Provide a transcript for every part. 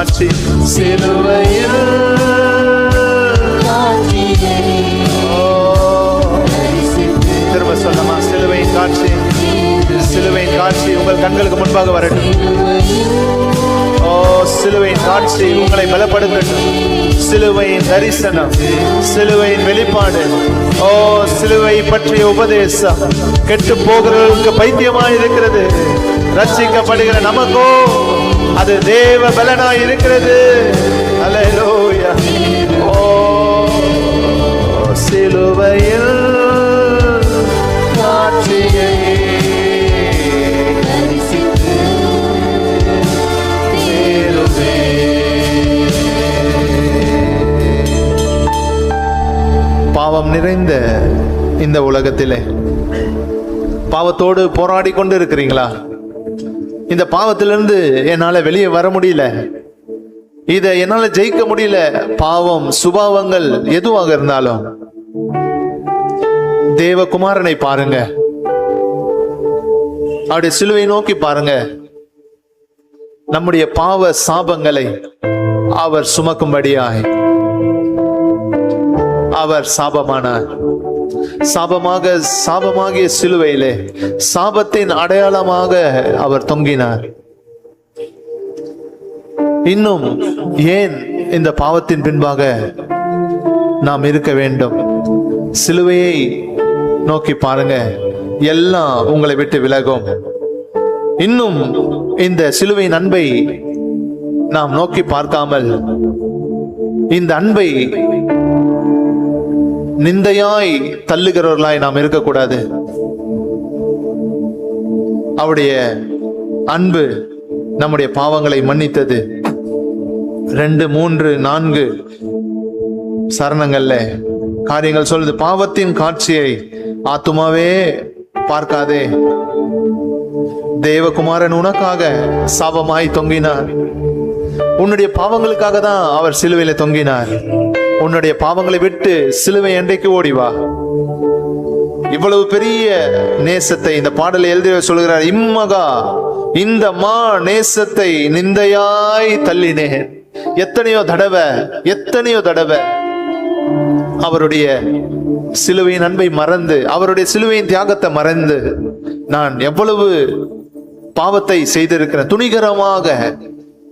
காட்சி சிலுவையில் திரும்ப சொல்லமா, சிலுவையின் காட்சி, சிலுவையின் காட்சி உங்கள் கண்களுக்கு முன்பாக வரட்டும். ஓ, சிலுவையின் காட்சி உங்களை பலப்படுத்தட்டும். சிலுவையின் தரிசனம், சிலுவையின் வெளிப்பாடு, ஓ சிலுவை பற்றிய உபதேசம் கெட்டு போகிறவர்களுக்கு பைத்தியமாய் இருக்கிறது, ரட்சிக்கப்படுகிற நமக்கோ அது தேவ பலனாய் இருக்கிறது. அல்லேலூயா. ஓ சிலுவையில் காட்சியை பாவம் நிறைந்த இந்த உலகத்திலே பாவத்தோடு போராடி கொண்டு இருக்கிறீங்களா? இந்த பாவத்திலிருந்து என்னால வெளியே வர முடியல, இதை என்னால ஜெயிக்க முடியல. பாவம் சுபாவங்கள் எதுவாக இருந்தாலும் தேவகுமாரனை பாருங்க, அவருடைய சிலுவை நோக்கி பாருங்க. நம்முடைய பாவ சாபங்களை அவர் சுமக்கும்படியாய் அவர் சாபமானார். சாபமாகிய சிலுவையிலே சாபத்தின் அடையாளமாக அவர் தொங்கினார். இன்னும் ஏன் இந்த பாவத்தின் பின்பாக நாம் இருக்க வேண்டும்? சிலுவையை நோக்கி பாருங்க, எல்லாம் உங்களை விட்டு விலகும். இன்னும் இந்த சிலுவையின் அன்பை நாம் நோக்கி பார்க்காமல் இந்த அன்பை நிந்தையாய் தள்ளுகிறவர்களாய் நாம் இருக்கக்கூடாது. அவருடைய அன்பு நம்முடைய பாவங்களை மன்னித்தது. 2, 3, 4 சரணங்கள்ல காரியங்கள் சொல்லுது. பாவத்தின் காட்சியை ஆத்துமாவே பார்க்காதே, தேவகுமாரன் உனக்காக சாபமாய் தொங்கினார். உன்னுடைய பாவங்களுக்காக தான் அவர் சிலுவையில தொங்கினார். உன்னுடைய பாவங்களை விட்டு சிலுவை அன்றைக்கு ஓடிவா. இவ்வளவு பெரிய நேசத்தை இந்த பாடலை எழுதி சொல்கிறார். இம்மகா இந்த மா நேசத்தை நிந்தையாய் தள்ளினேன். எத்தனையோ தடவை அவருடைய சிலுவையின் அன்பை மறந்து, அவருடைய சிலுவையின் தியாகத்தை மறந்து நான் எவ்வளவு பாவத்தை செய்திருக்கிறேன். துணிகரமாக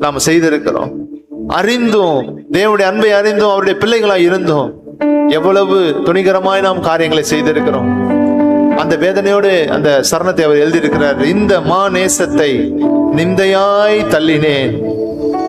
நாம் செய்திருக்கிறோம். அறிந்தும், தேவனுடைய அன்பை அறிந்தும், அவருடைய பிள்ளைகளாய் இருந்தோம் எவ்வளவு துணிகரமாய் நாம் காரியங்களை செய்திருக்கிறோம். அந்த வேதனையோடு அந்த சரணத்தை அவர் எழுதியிருக்கிறார். இந்த மா நேசத்தை நிந்தையாய் தள்ளினேன்.